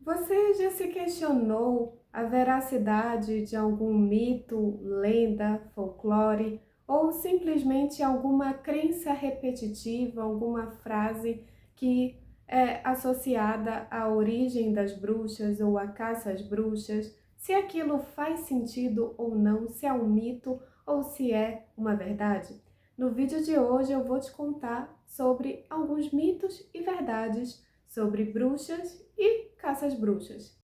Você já se questionou a veracidade de algum mito, lenda, folclore ou simplesmente alguma crença repetitiva, alguma frase que é associada à origem das bruxas ou à caça às bruxas? Se aquilo faz sentido ou não, se é um mito ou se é uma verdade? No vídeo de hoje eu vou te contar sobre alguns mitos e verdades sobre bruxas e caça às bruxas.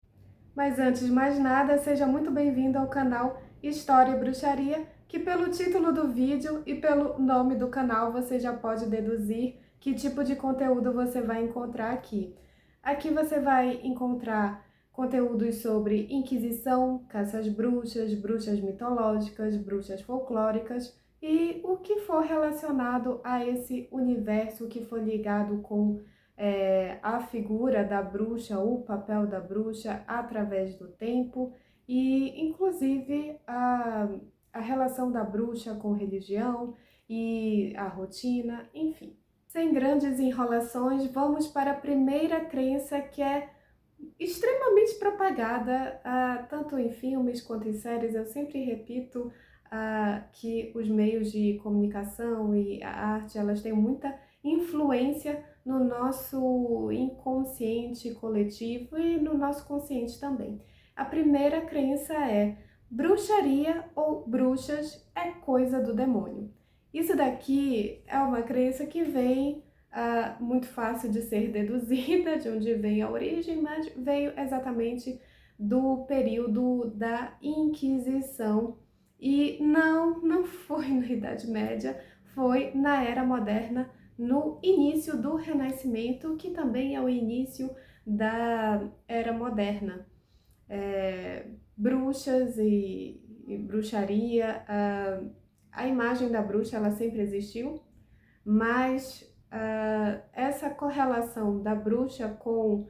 Mas antes de mais nada, seja muito bem-vindo ao canal História e Bruxaria, que pelo título do vídeo e pelo nome do canal você já pode deduzir que tipo de conteúdo você vai encontrar aqui. Aqui você vai encontrar conteúdos sobre Inquisição, caça às bruxas, bruxas mitológicas, bruxas folclóricas e o que for relacionado a esse universo que for ligado com a figura da bruxa, o papel da bruxa através do tempo e, inclusive, a relação da bruxa com religião e a rotina, enfim. Sem grandes enrolações, vamos para a primeira crença que é extremamente propagada, tanto em filmes quanto em séries. Eu sempre repito que os meios de comunicação e a arte, elas têm muita influência no nosso inconsciente coletivo e no nosso consciente também. A primeira crença é: bruxaria ou bruxas é coisa do demônio. Isso daqui é uma crença que vem muito fácil de ser deduzida de onde vem a origem, mas veio exatamente do período da Inquisição. E não foi na Idade Média, foi na Era Moderna, no início do Renascimento, que também é o início da Era Moderna. Bruxas e bruxaria, a imagem da bruxa ela sempre existiu, mas essa correlação da bruxa com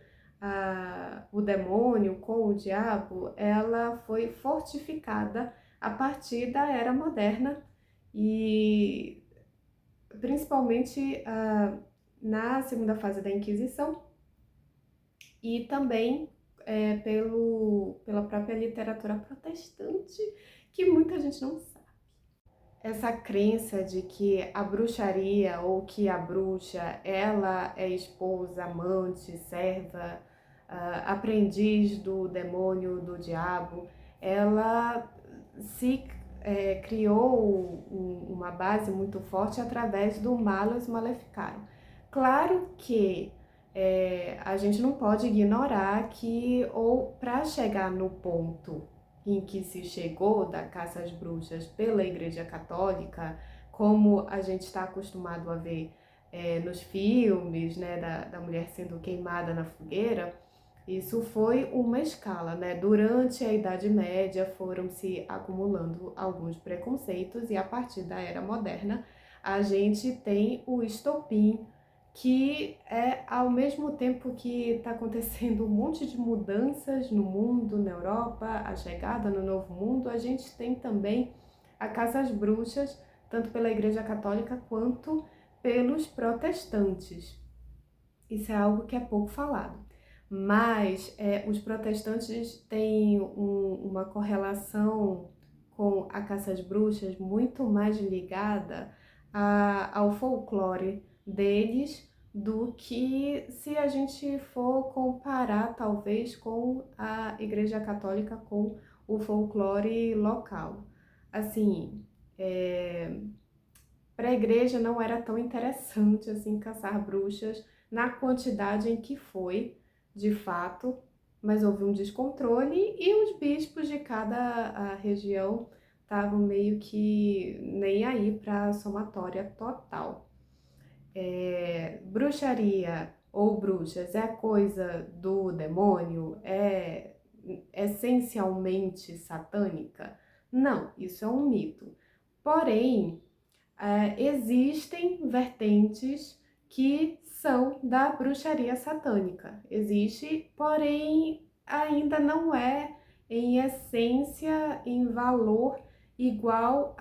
o demônio, com o diabo, ela foi fortificada a partir da Era Moderna e principalmente na segunda fase da Inquisição e também pela própria literatura protestante, que muita gente não sabe. Essa crença de que a bruxaria ou que a bruxa, ela é esposa, amante, serva, aprendiz do demônio, do diabo, ela se criou uma base muito forte através do Malus Maleficarum. Claro que a gente não pode ignorar que, ou para chegar no ponto em que se chegou da caça às bruxas pela Igreja Católica, como a gente está acostumado a ver nos filmes, né, da mulher sendo queimada na fogueira, isso foi uma escala, né? Durante a Idade Média foram se acumulando alguns preconceitos e a partir da Era Moderna a gente tem o estopim, que é ao mesmo tempo que está acontecendo um monte de mudanças no mundo, na Europa, a chegada no Novo Mundo, a gente tem também a caça às bruxas, tanto pela Igreja Católica quanto pelos protestantes. Isso é algo que é pouco falado. Mas os protestantes têm uma correlação com a caça às bruxas muito mais ligada ao folclore deles do que se a gente for comparar, talvez, com a Igreja Católica, com o folclore local. Assim, para a igreja não era tão interessante assim caçar bruxas na quantidade em que foi, de fato, mas houve um descontrole e os bispos de cada região estavam meio que nem aí para a somatória total. Bruxaria ou bruxas é coisa do demônio? É essencialmente satânica? Não, isso é um mito. Porém, existem vertentes que são da bruxaria satânica. Existe, porém, ainda não é em essência, em valor igual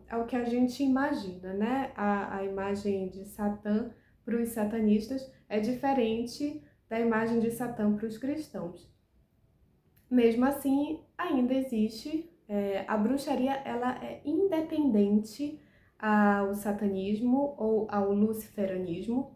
ao que a gente imagina, né? A imagem de Satã para os satanistas é diferente da imagem de Satã para os cristãos. Mesmo assim, ainda existe, a bruxaria ela é independente ao satanismo ou ao luciferanismo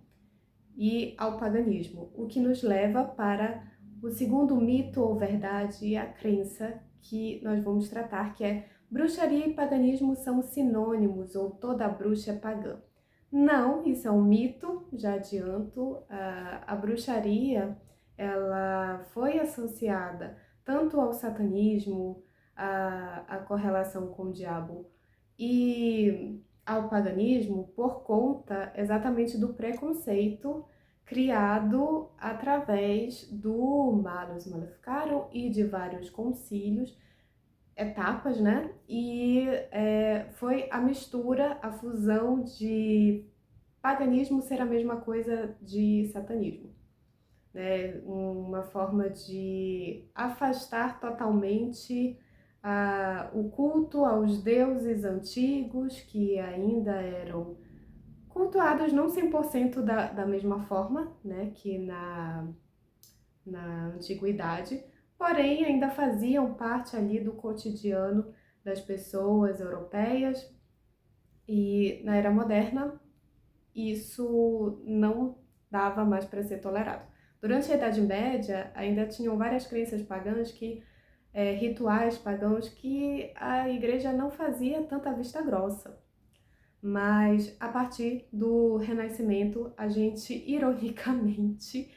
e ao paganismo, o que nos leva para o segundo mito ou verdade e a crença que nós vamos tratar, que é bruxaria e paganismo são sinônimos ou toda bruxa é pagã. Não, isso é um mito, já adianto. A bruxaria ela foi associada tanto ao satanismo, a correlação com o diabo e ao paganismo por conta exatamente do preconceito criado através do Malus Maleficarum e de vários concílios, etapas, né? E foi a mistura, a fusão de paganismo ser a mesma coisa de satanismo, né? Uma forma de afastar totalmente o culto aos deuses antigos que ainda eram cultuados não 100% da mesma forma, né, que na antiguidade, porém ainda faziam parte ali do cotidiano das pessoas europeias, e na era moderna isso não dava mais para ser tolerado. Durante a Idade Média ainda tinham várias crenças pagãs rituais pagãos que a igreja não fazia tanta vista grossa. Mas a partir do Renascimento, a gente, ironicamente,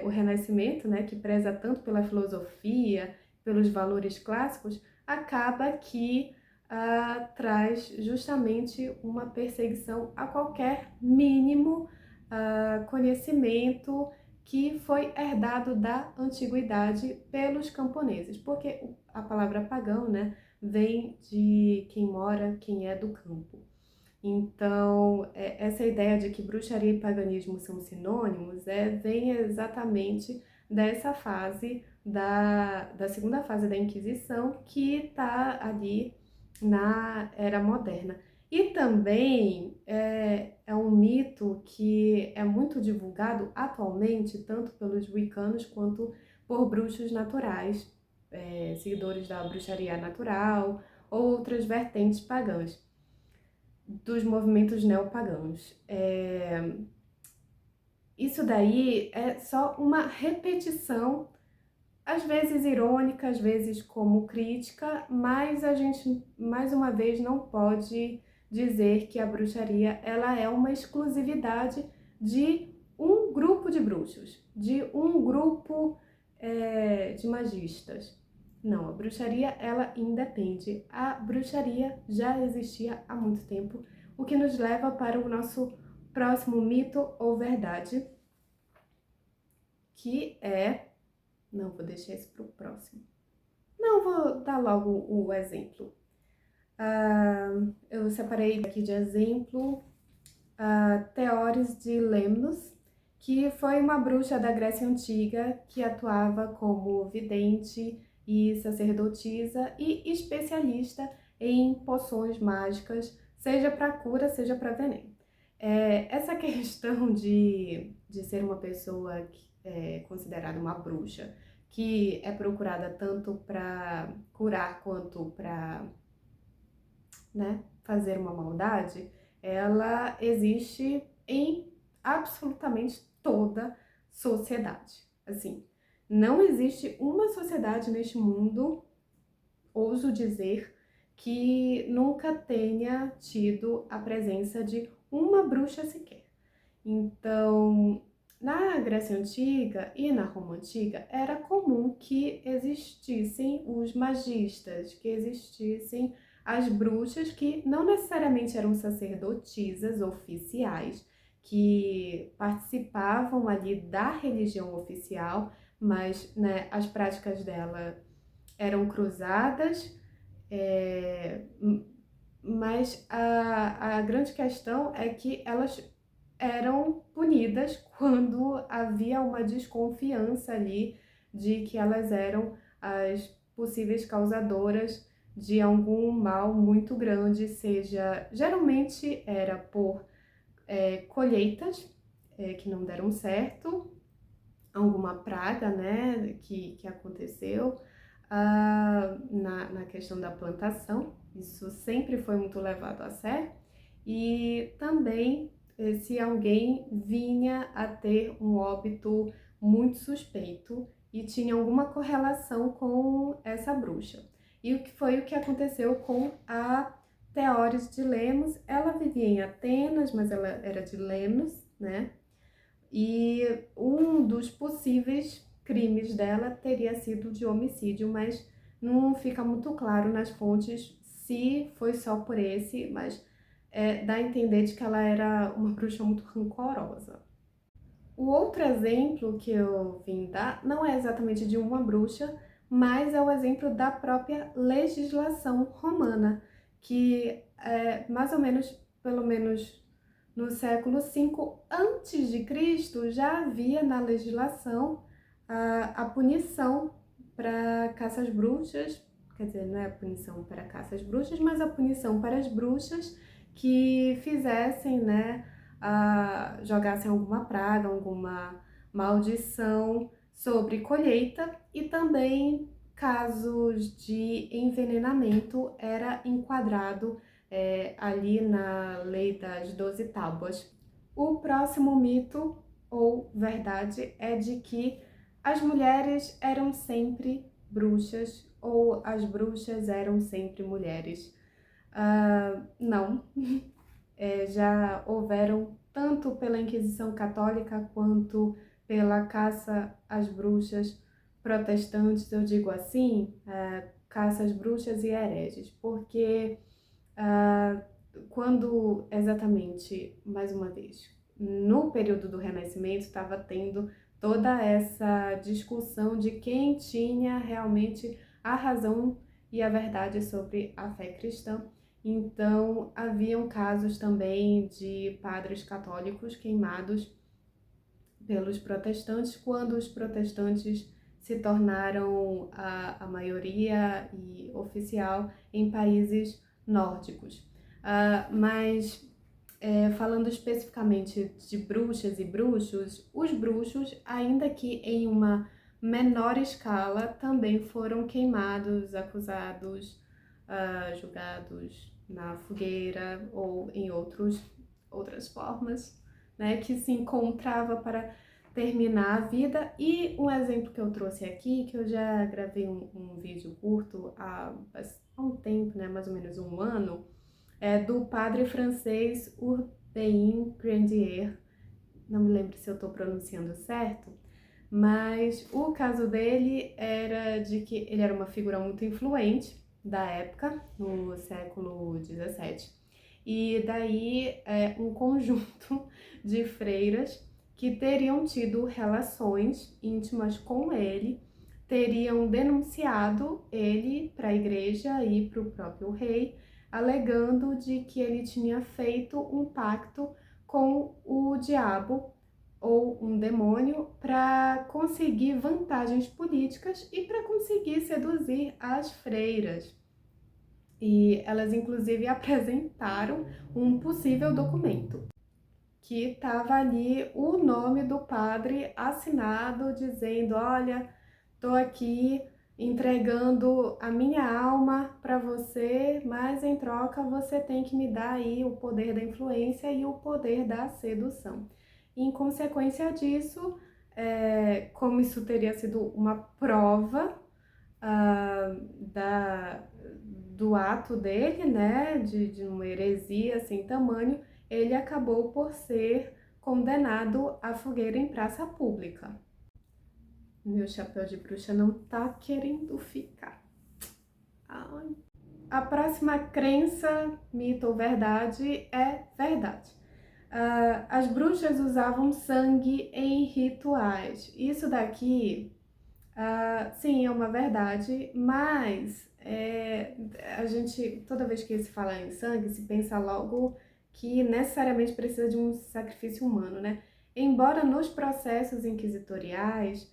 o Renascimento, né, que preza tanto pela filosofia, pelos valores clássicos, acaba que traz justamente uma perseguição a qualquer mínimo conhecimento que foi herdado da antiguidade pelos camponeses, porque a palavra pagão, né, vem de quem mora, quem é do campo. Então, essa ideia de que bruxaria e paganismo são sinônimos vem exatamente dessa fase, da segunda fase da Inquisição, que está ali na Era Moderna. E também é um mito que é muito divulgado atualmente, tanto pelos wiccanos quanto por bruxos naturais, seguidores da bruxaria natural ou outras vertentes pagãs dos movimentos neopagãos. Isso daí é só uma repetição, às vezes irônica, às vezes como crítica, mas a gente, mais uma vez, não pode dizer que a bruxaria ela é uma exclusividade de um grupo de bruxos, de um grupo de magistas. Não, a bruxaria ela independe. A bruxaria já existia há muito tempo, o que nos leva para o nosso próximo mito ou verdade, que é... Não, vou deixar isso para o próximo. Não, vou dar logo o exemplo. Eu separei aqui de exemplo Theoris de Lemnos, que foi uma bruxa da Grécia Antiga que atuava como vidente e sacerdotisa e especialista em poções mágicas, seja para cura, seja para veneno. Essa questão de ser uma pessoa que é considerada uma bruxa, que é procurada tanto para curar quanto para, né, fazer uma maldade, ela existe em absolutamente toda sociedade. Assim, não existe uma sociedade neste mundo, ouso dizer, que nunca tenha tido a presença de uma bruxa sequer. Então, na Grécia Antiga e na Roma Antiga, era comum que existissem os magistas, que existissem as bruxas, que não necessariamente eram sacerdotisas oficiais, que participavam ali da religião oficial, mas, né, as práticas dela eram cruzadas, mas a grande questão é que elas eram punidas quando havia uma desconfiança ali de que elas eram as possíveis causadoras de algum mal muito grande, seja, geralmente era por colheitas que não deram certo, alguma praga, né, que aconteceu na questão da plantação. Isso sempre foi muito levado a sério. E também se alguém vinha a ter um óbito muito suspeito e tinha alguma correlação com essa bruxa. E o que foi o que aconteceu com a Teóris de Lemos? Ela vivia em Atenas, mas ela era de Lemos, né? E um dos possíveis crimes dela teria sido de homicídio, mas não fica muito claro nas fontes se foi só por esse, mas dá a entender de que ela era uma bruxa muito rancorosa. O outro exemplo que eu vim dar não é exatamente de uma bruxa, mas é o exemplo da própria legislação romana, que mais ou menos, pelo menos no século V antes de Cristo, já havia na legislação a punição para caça às bruxas, quer dizer, não é a punição para caça às bruxas, mas a punição para as bruxas que fizessem, né, jogassem alguma praga, alguma maldição sobre colheita, e também casos de envenenamento era enquadrado ali na lei das 12 tábuas. O próximo mito ou verdade é de que as mulheres eram sempre bruxas ou as bruxas eram sempre mulheres. Não, já houveram, tanto pela Inquisição Católica quanto pela caça às bruxas protestantes, eu digo assim, caça às bruxas e hereges, porque quando exatamente, mais uma vez, no período do Renascimento estava tendo toda essa discussão de quem tinha realmente a razão e a verdade sobre a fé cristã. Então, haviam casos também de padres católicos queimados pelos protestantes, quando os protestantes se tornaram a maioria e oficial em países nórdicos. Mas falando especificamente de bruxas e bruxos, os bruxos, ainda que em uma menor escala, também foram queimados, acusados, julgados na fogueira ou em outras formas, né, que se encontrava para terminar a vida. E um exemplo que eu trouxe aqui, que eu já gravei um vídeo curto há um tempo, né, mais ou menos um ano, é do padre francês Urbain Grandier. Não me lembro se eu estou pronunciando certo, mas o caso dele era de que ele era uma figura muito influente da época, no século XVII, e daí um conjunto de freiras que teriam tido relações íntimas com ele, teriam denunciado ele para a igreja e para o próprio rei, alegando de que ele tinha feito um pacto com o diabo ou um demônio para conseguir vantagens políticas e para conseguir seduzir as freiras. E elas inclusive apresentaram um possível documento que estava ali o nome do padre assinado dizendo: olha, tô aqui entregando a minha alma para você, mas em troca você tem que me dar aí o poder da influência e o poder da sedução. E, em consequência disso, como isso teria sido uma prova do ato dele, né, de uma heresia sem tamanho, ele acabou por ser condenado à fogueira em praça pública. Meu chapéu de bruxa não tá querendo ficar. Ai. A próxima crença, mito ou verdade é verdade. As bruxas usavam sangue em rituais. Isso daqui, sim, é uma verdade, mas a gente, toda vez que se fala em sangue, se pensa logo que necessariamente precisa de um sacrifício humano, né? Embora nos processos inquisitoriais,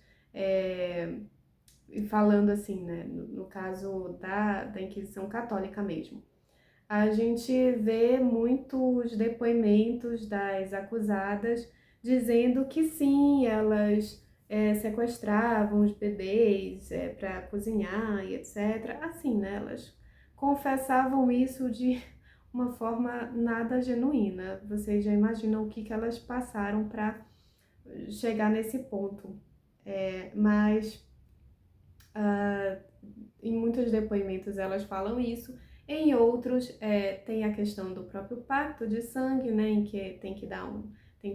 falando assim, né, no caso da Inquisição Católica mesmo, a gente vê muitos depoimentos das acusadas dizendo que sim, elas sequestravam os bebês para cozinhar e etc. Assim, né? Elas confessavam isso de uma forma nada genuína. Vocês já imaginam o que, que elas passaram para chegar nesse ponto. Mas em muitos depoimentos elas falam isso. Em outros, tem a questão do próprio pacto de sangue, né, em que tem que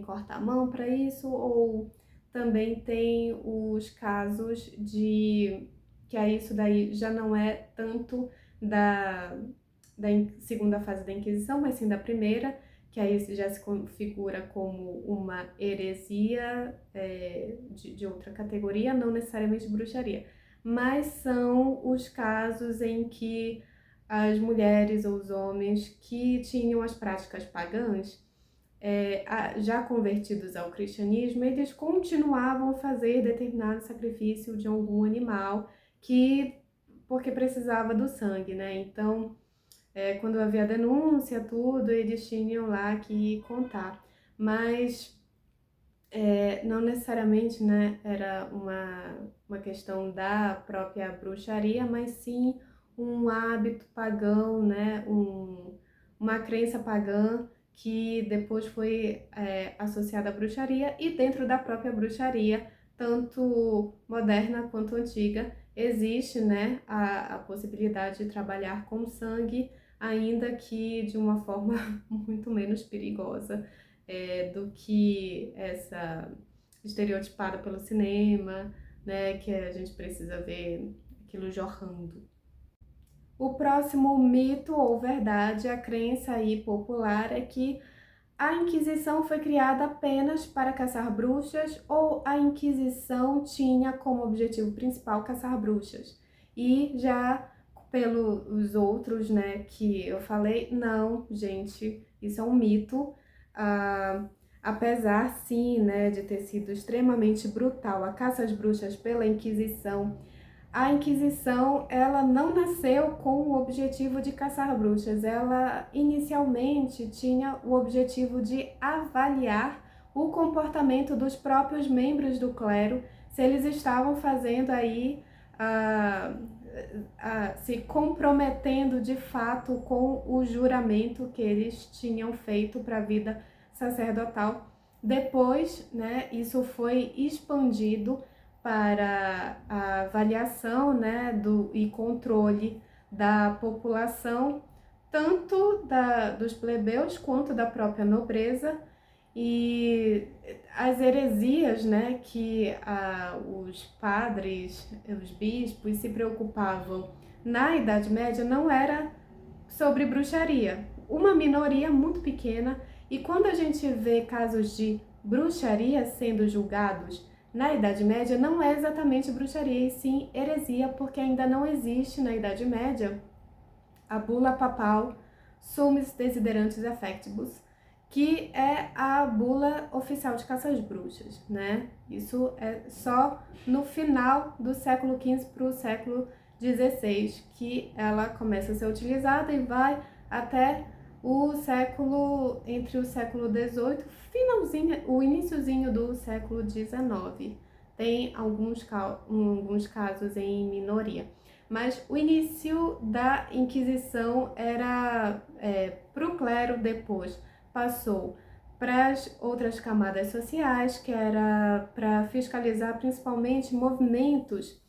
cortar a mão para isso, ou também tem os casos de que aí isso daí já não é tanto da segunda fase da Inquisição, mas sim da primeira, que aí já se configura como uma heresia de outra categoria, não necessariamente bruxaria, mas são os casos em que as mulheres ou os homens que tinham as práticas pagãs, já convertidos ao cristianismo, eles continuavam a fazer determinado sacrifício de algum animal porque precisava do sangue, né? Então, quando havia denúncia, tudo, eles tinham lá que contar. Mas não necessariamente, né, era uma questão da própria bruxaria, mas sim um hábito pagão, né, uma crença pagã que depois foi associada à bruxaria, e dentro da própria bruxaria, tanto moderna quanto antiga, existe, né, a possibilidade de trabalhar com sangue, ainda que de uma forma muito menos perigosa do que essa estereotipada pelo cinema, né, que a gente precisa ver aquilo jorrando. O próximo mito ou verdade, a crença aí popular é que a Inquisição foi criada apenas para caçar bruxas, ou a Inquisição tinha como objetivo principal caçar bruxas. E já pelos outros, né, que eu falei, não, gente, isso é um mito. Apesar, sim, né, de ter sido extremamente brutal a caça às bruxas pela Inquisição, a Inquisição, ela não nasceu com o objetivo de caçar bruxas. Ela inicialmente tinha o objetivo de avaliar o comportamento dos próprios membros do clero, se eles estavam fazendo aí se comprometendo de fato com o juramento que eles tinham feito para a vida sacerdotal. Depois, né, isso foi expandido para a avaliação, né, e controle da população, tanto dos plebeus quanto da própria nobreza, e as heresias, né, que os padres, os bispos se preocupavam na Idade Média não era sobre bruxaria, uma minoria muito pequena, e quando a gente vê casos de bruxaria sendo julgados na Idade Média, não é exatamente bruxaria, e sim heresia, porque ainda não existe na Idade Média a bula papal Summis Desiderantis Effectibus, que é a bula oficial de caça às bruxas, né? Isso é só no final do século XV para o século XVI que ela começa a ser utilizada e vai até entre o século XVIII, finalzinho, o iniciozinho do século XIX. Tem alguns casos em minoria. Mas o início da Inquisição era para o clero, depois passou para as outras camadas sociais, que era para fiscalizar principalmente movimentos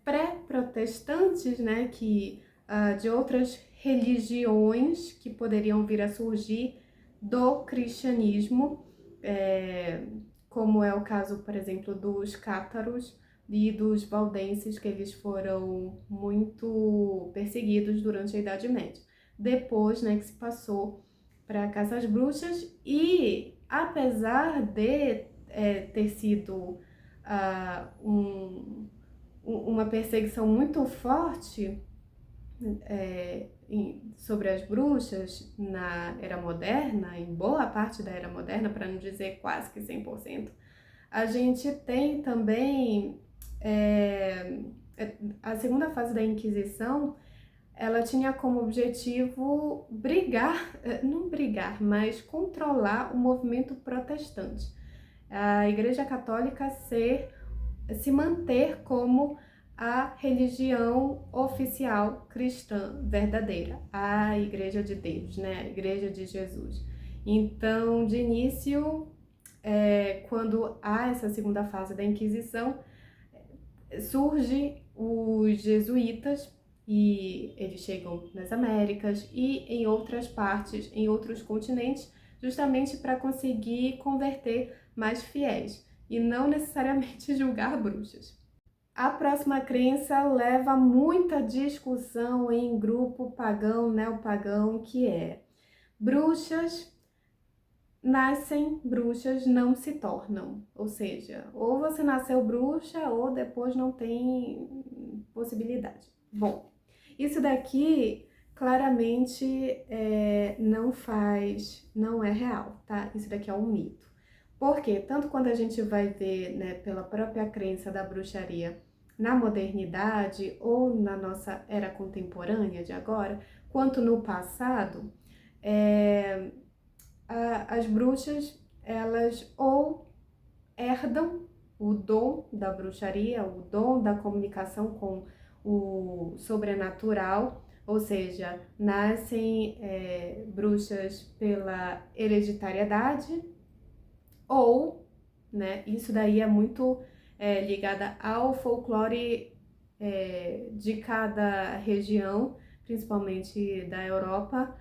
pré-protestantes, né, de outras religiões que poderiam vir a surgir do cristianismo, como é o caso, por exemplo, dos cátaros e dos valdenses, que eles foram muito perseguidos durante a Idade Média. Depois, né, que se passou para a caça às bruxas, e apesar de ter sido uma perseguição muito forte sobre as bruxas na Era Moderna, em boa parte da Era Moderna, para não dizer quase que 100%, a gente tem também a segunda fase da Inquisição. Ela tinha como objetivo não brigar, mas controlar o movimento protestante. a Igreja Católica se manter como a religião oficial cristã verdadeira, a Igreja de Deus, né? A Igreja de Jesus. Então, de início, quando há essa segunda fase da Inquisição, surge os jesuítas e eles chegam nas Américas e em outras partes, em outros continentes, justamente para conseguir converter mais fiéis e não necessariamente julgar bruxas. A próxima crença leva muita discussão em grupo pagão, neopagão, que é: bruxas nascem, bruxas não se tornam. Ou seja, ou você nasceu bruxa ou depois não tem possibilidade. Bom, isso daqui claramente não é real, tá? Isso daqui é um mito. Porque tanto quando a gente vai ver, né, pela própria crença da bruxaria na modernidade ou na nossa era contemporânea de agora, quanto no passado, as bruxas, elas ou herdam o dom da bruxaria, o dom da comunicação com o sobrenatural, ou seja, nascem bruxas pela hereditariedade, ou, né, isso daí é muito ligada ao folclore de cada região, principalmente da Europa.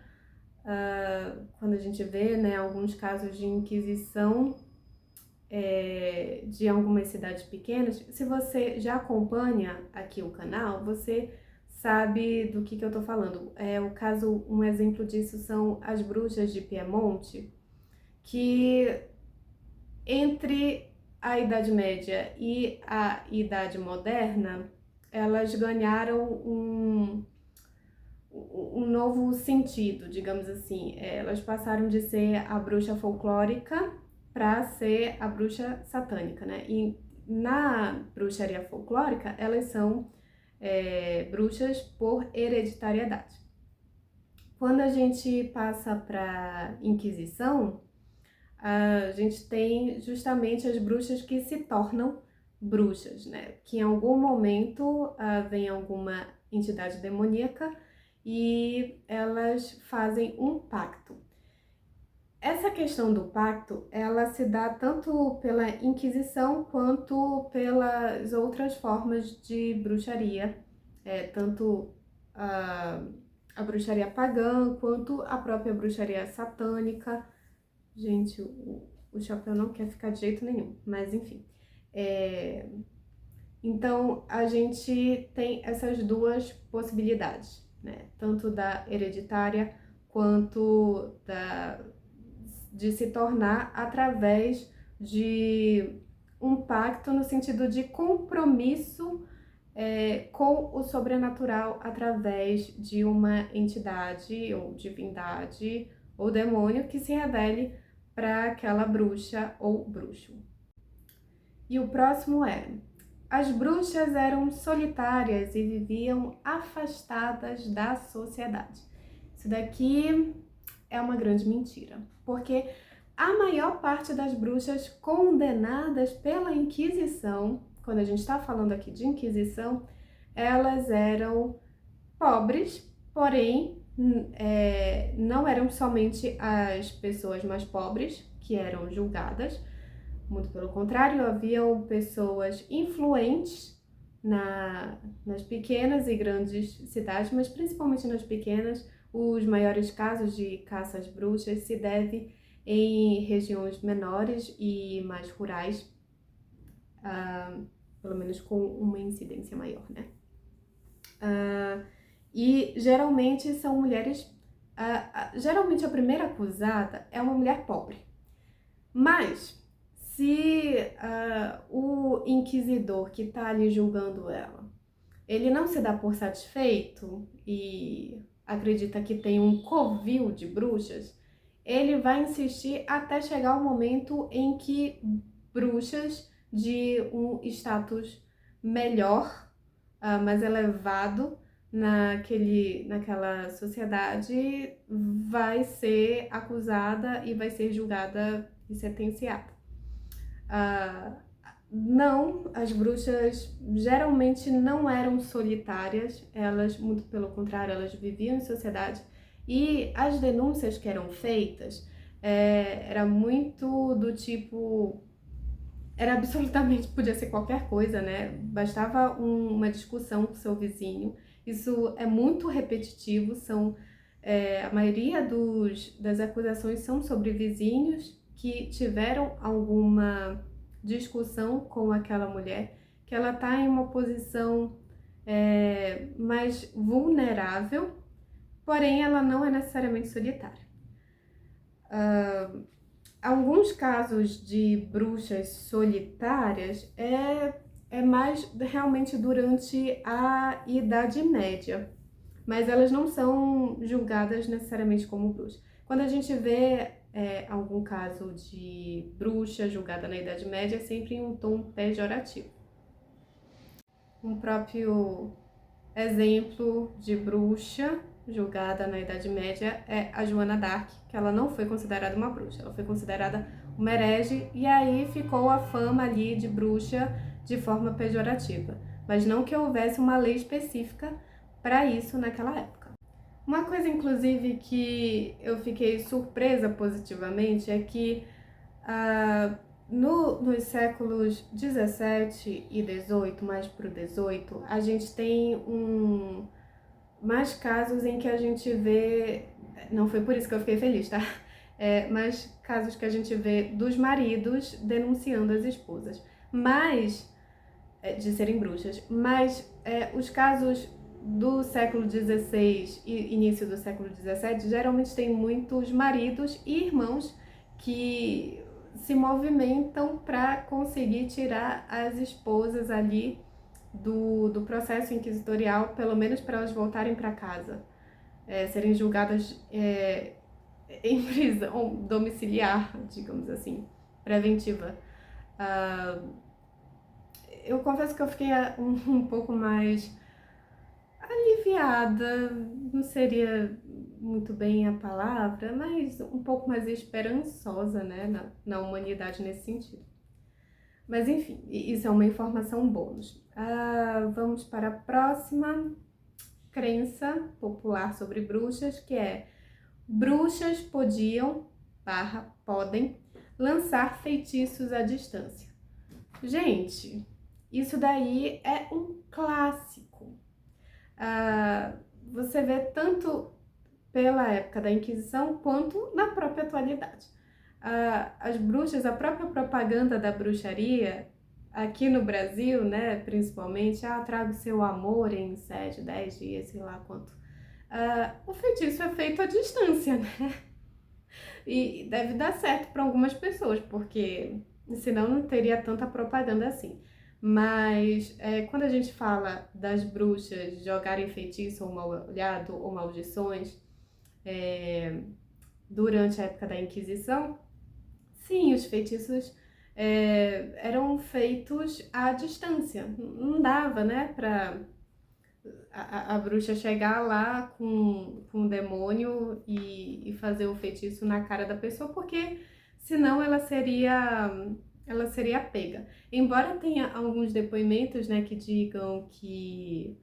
Quando a gente vê, né, alguns casos de inquisição de algumas cidades pequenas, se você já acompanha aqui o canal, você sabe do que eu tô falando. Um exemplo disso são as bruxas de Piemonte, que entre a Idade Média e a Idade Moderna, elas ganharam um novo sentido, digamos assim. Elas passaram de ser a bruxa folclórica para ser a bruxa satânica, né? E na bruxaria folclórica, elas são bruxas por hereditariedade. Quando a gente passa para Inquisição, a gente tem justamente as bruxas que se tornam bruxas, né? Que em algum momento vem alguma entidade demoníaca e elas fazem um pacto. Essa questão do pacto, ela se dá tanto pela Inquisição quanto pelas outras formas de bruxaria, tanto a bruxaria pagã quanto a própria bruxaria satânica. Gente, o chapéu não quer ficar de jeito nenhum, mas enfim. Então, a gente tem essas duas possibilidades, né? Tanto da hereditária quanto de se tornar através de um pacto no sentido de compromisso com o sobrenatural através de uma entidade ou divindade ou demônio que se revele para aquela bruxa ou bruxo. E o próximo as bruxas eram solitárias e viviam afastadas da sociedade. Isso daqui é uma grande mentira, porque a maior parte das bruxas condenadas pela Inquisição, quando a gente está falando aqui de Inquisição, elas eram pobres, porém não eram somente as pessoas mais pobres que eram julgadas, muito pelo contrário, haviam pessoas influentes nas pequenas e grandes cidades, mas principalmente nas pequenas. Os maiores casos de caça às bruxas se devem em regiões menores e mais rurais, pelo menos com uma incidência maior, né? E geralmente são mulheres, geralmente a primeira acusada é uma mulher pobre, mas se o inquisidor que está ali julgando ela, ele não se dá por satisfeito e acredita que tem um covil de bruxas, ele vai insistir até chegar o momento em que bruxas de um status melhor, mais elevado naquela sociedade, vai ser acusada e vai ser julgada e sentenciada. Ah, não, as bruxas geralmente não eram solitárias, elas, muito pelo contrário, elas viviam em sociedade e as denúncias que eram feitas era muito do tipo, era absolutamente, podia ser qualquer coisa, né? Bastava uma discussão com seu vizinho. Isso é muito repetitivo, a maioria das acusações são sobre vizinhos que tiveram alguma discussão com aquela mulher, que ela está em uma posição mais vulnerável, porém ela não é necessariamente solitária. Alguns casos de bruxas solitárias é mais realmente durante a Idade Média, mas elas não são julgadas necessariamente como bruxas. Quando a gente vê algum caso de bruxa julgada na Idade Média, é sempre em um tom pejorativo. Um próprio exemplo de bruxa julgada na Idade Média é a Joana d'Arc, que ela não foi considerada uma bruxa, ela foi considerada uma herege e aí ficou a fama ali de bruxa de forma pejorativa, mas não que houvesse uma lei específica para isso naquela época. Uma coisa, inclusive, que eu fiquei surpresa positivamente é que nos séculos 17 e 18, mais para o 18, a gente tem mais casos em que a gente vê, não foi por isso que eu fiquei feliz, tá? Mais casos que a gente vê dos maridos denunciando as esposas, mas de serem bruxas, mas os casos do século XVI e início do século XVII geralmente tem muitos maridos e irmãos que se movimentam para conseguir tirar as esposas ali do processo inquisitorial, pelo menos para elas voltarem para casa, serem julgadas em prisão domiciliar, digamos assim, preventiva. Eu confesso que eu fiquei um pouco mais aliviada, não seria muito bem a palavra, mas um pouco mais esperançosa, né, na humanidade nesse sentido. Mas enfim, isso é uma informação bônus. Vamos para a próxima crença popular sobre bruxas, que é: bruxas podem lançar feitiços à distância. Gente, isso daí é um clássico. Você vê tanto pela época da Inquisição quanto na própria atualidade. As bruxas, a própria propaganda da bruxaria, aqui no Brasil, né, principalmente, traga o seu amor em 7, 10 dias, sei lá quanto. O feitiço é feito à distância, né? E deve dar certo para algumas pessoas, porque senão não teria tanta propaganda assim. Mas quando a gente fala das bruxas jogarem feitiço ou mal olhado ou maldições durante a época da Inquisição, sim, os feitiços eram feitos à distância. Não dava, né, para a bruxa chegar lá com um demônio e fazer o feitiço na cara da pessoa, porque senão ela seria pega. Embora tenha alguns depoimentos, né, que digam que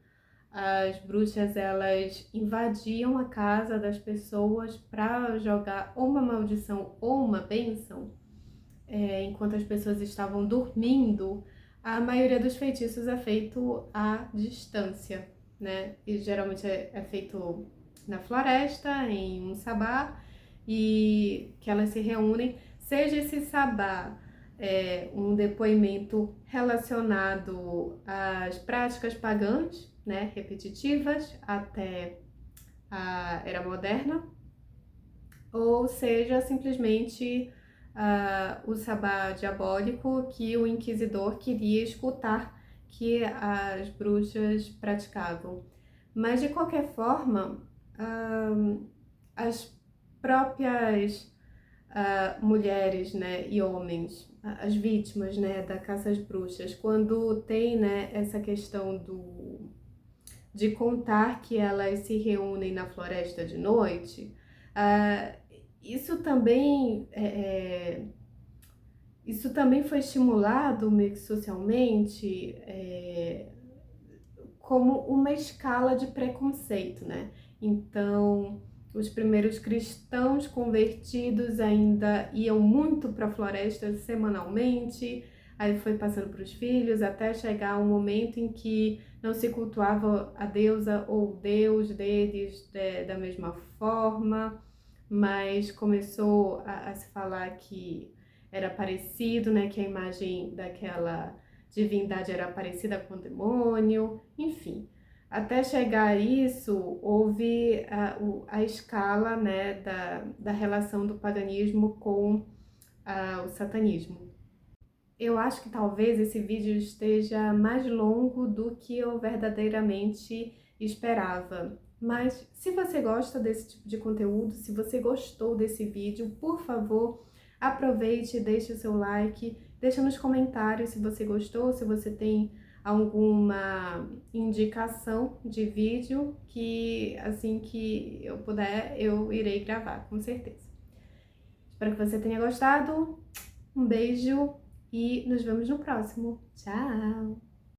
as bruxas elas invadiam a casa das pessoas para jogar ou uma maldição ou uma bênção, enquanto as pessoas estavam dormindo, a maioria dos feitiços é feito à distância, né? E geralmente é feito na floresta, em um sabá, e que elas se reúnem, seja esse sabá um depoimento relacionado às práticas pagãs, né, repetitivas até a Era Moderna, ou seja simplesmente o sabá diabólico que o inquisidor queria escutar que as bruxas praticavam. Mas de qualquer forma, as próprias mulheres, né, e homens, as vítimas, né, da caça às bruxas, quando tem, né, essa questão de contar que elas se reúnem na floresta de noite, isso também isso também foi estimulado meio que socialmente, como uma escala de preconceito, né? Então, os primeiros cristãos convertidos ainda iam muito para a floresta semanalmente, aí foi passando para os filhos, até chegar um momento em que não se cultuava a deusa ou o deus deles da mesma forma, mas começou a se falar que era parecido, né? Que a imagem daquela divindade era parecida com o demônio, enfim. Até chegar a isso, houve a escala, né, da relação do paganismo com o satanismo. Eu acho que talvez esse vídeo esteja mais longo do que eu verdadeiramente esperava. Mas se você gosta desse tipo de conteúdo, se você gostou desse vídeo, por favor, aproveite, deixe o seu like, deixa nos comentários se você gostou, se você tem alguma indicação de vídeo que assim que eu puder, eu irei gravar, com certeza. Espero que você tenha gostado. Um beijo e nos vemos no próximo. Tchau!